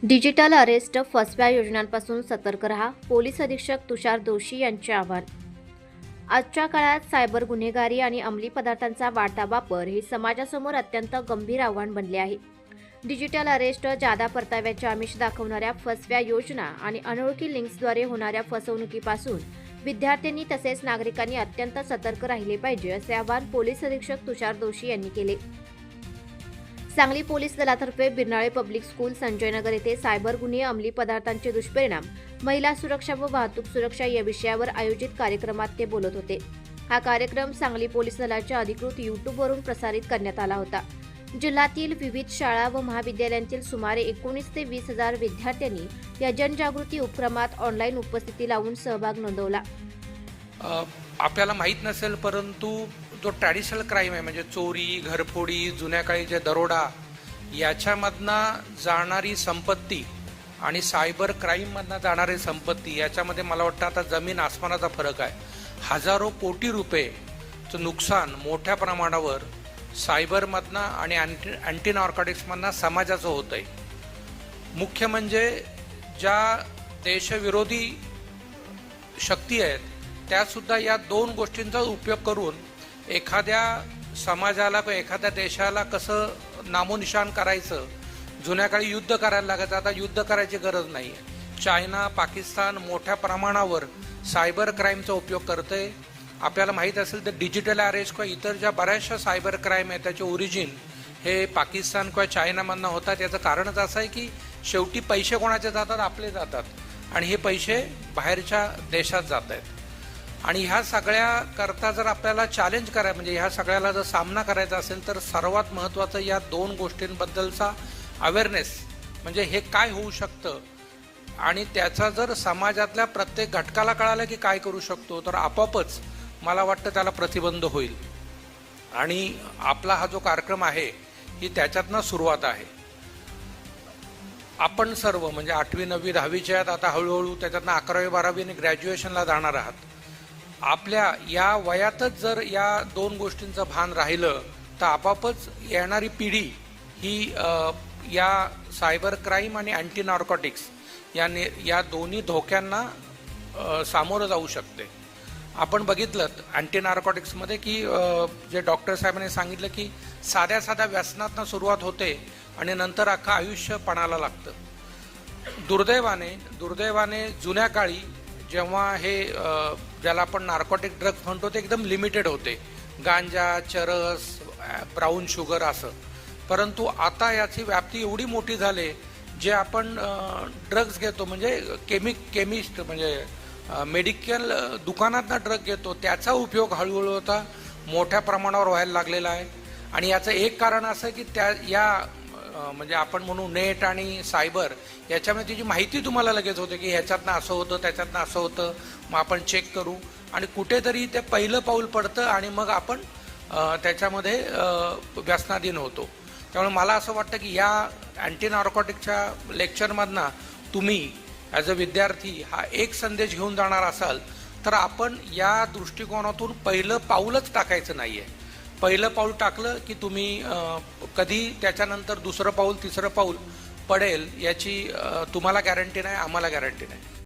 Digital arrest फसव्या योजनांपासून सतर्क रहा, पोलीस अधीक्षक तुषार दोशी यांचे आवाहन. आजच्या काळात सायबर गुन्हेगारी आणि अंमली पदार्थांचा वाढता वापर हे समाजासमोर अत्यंत गंभीर आव्हान बनले आहे. डिजिटल अरेस्ट, जादा परताव्याचे आमिष दाखवणाऱ्या फसव्या योजना आणि अनोळखी लिंक्सद्वारे होणाऱ्या फसवणुकीपासून विद्यार्थ्यांनी तसेच नागरिकांनी अत्यंत सतर्क राहिले पाहिजे, असे आवाहन पोलीस अधीक्षक तुषार दोशी यांनी केले. सांगली पोलीस दलातर्फे बिरनाळे पब्लिक स्कूल संजयनगर येथे सायबर गुन्हे, अंमली पदार्थांचे दुष्परिणाम, महिला सुरक्षा व वाहतूक सुरक्षा या विषयावर आयोजित कार्यक्रमात ते बोलत होते. हा कार्यक्रम सांगली पोलीस दलाच्या अधिकृत यूट्यूबवरून प्रसारित करण्यात आला होता. जिल्ह्यातील विविध शाळा व महाविद्यालयांतील सुमारे 19 ते 20,000 विद्यार्थ्यांनी या जनजागृती उपक्रमात ऑनलाईन उपस्थिती लावून सहभाग नोंदवला. आपल्याला माहीत नसेल, परंतु जो ट्रॅडिशनल क्राईम आहे म्हणजे चोरी, घरफोडी, जुन्या काळी जे दरोडा, याच्यामधनं जाणारी संपत्ती आणि सायबर क्राईममधनं जाणारी संपत्ती, याच्यामध्ये मला वाटतं आता जमीन आसमानाचा फरक आहे. हजारो कोटी रुपयेचं नुकसान मोठ्या प्रमाणावर सायबरमधनं आणि अँटी नार्कोटिक्समधनं समाजाचं होतं आहे. मुख्य म्हणजे ज्या देशविरोधी शक्ती आहेत त्यासुद्धा या दोन गोष्टींचा उपयोग करून एखाद्या समाजाला किंवा एखाद्या देशाला कसं नामोनिशान करायचं. जुन्या काळी युद्ध करायला लागायचं, आता युद्ध करायची गरज नाही आहे. चायना, पाकिस्तान मोठ्या प्रमाणावर सायबर क्राईमचा उपयोग करते. आपल्याला माहीत असेल तर डिजिटल अरेस्ट किंवा इतर ज्या बऱ्याचशा सायबर क्राईम आहेत त्याचे ओरिजिन हे पाकिस्तान किंवा चायनामधनं होतात. याचं कारणच असं आहे की शेवटी पैसे कोणाचे जातात? आपले जातात, आणि हे पैसे बाहेरच्या देशात जात आहेत. आणि ह्या सगळ्या करता जर आपल्याला चॅलेंज करायचं म्हणजे ह्या सगळ्याला जर सामना करायचा असेल तर सर्वात महत्त्वाचं या दोन गोष्टींबद्दलचा अवेअरनेस, म्हणजे हे काय होऊ शकतं आणि त्याचा जर समाजातल्या प्रत्येक घटकाला कळालं की काय करू शकतो तर आपोआपच मला वाटतं त्याला प्रतिबंध होईल. आणि आपला हा जो कार्यक्रम आहे ही त्याच्यातनं सुरुवात आहे. आपण सर्व म्हणजे 8वी, 9वी, 10वीचे आहेत, आता हळूहळू त्याच्यातनं 11वी, 12वी आणि ग्रॅज्युएशनला जाणार आहात. आपल्या या वयातच जर या दोन गोष्टींचं भान राहिलं तर आपापच येणारी पिढी ही या सायबर क्राईम आणि अँटी नार्कोटिक्स या दोन्ही धोक्यांना सामोरं जाऊ शकते. आपण बघितलं अँटी नार्कोटिक्समध्ये की जे डॉक्टर साहेबांनी सांगितलं की साध्या साध्या व्यसनातनं सुरुवात होते आणि नंतर अख्खं आयुष्य पणाला लागतं. दुर्दैवाने जुन्या काळी जेव्हा हे ज्याला आपण नार्कोटिक ड्रग्स म्हणतो ते एकदम लिमिटेड होते, गांजा, चरस, ब्राऊन शुगर असं. परंतु आता याची व्याप्ती एवढी मोठी झाली, जे आपण ड्रग्स घेतो म्हणजे केमिस्ट म्हणजे मेडिकल दुकानातनं ड्रग घेतो त्याचा उपयोग हळूहळू आता मोठ्या प्रमाणावर व्हायला लागलेला आहे. आणि याचं एक कारण असं की म्हणजे आपण म्हणू नेट आणि सायबर याच्यामध्ये जी माहिती तुम्हाला लगेच होते की ह्याच्यातनं असं होतं, त्याच्यातनं असं होतं, मग आपण चेक करू आणि कुठेतरी ते पहिलं पाऊल पडतं आणि मग आपण त्याच्यामध्ये व्यसनाधीन होतो. त्यामुळे मला असं वाटतं की या अँटी नार्कोटिकच्या लेक्चरमधनं तुम्ही ॲज अ विद्यार्थी हा एक संदेश घेऊन जाणार असाल तर आपण या दृष्टिकोनातून पहिलं पाऊलच टाकायचं नाही आहे. पहिलं पाऊल टाकलं की तुम्ही कधी त्याच्यानंतर दुसरं पाऊल, तिसरं पाऊल पडेल याची तुम्हाला गॅरंटी नाही, आम्हाला गॅरंटी नाही.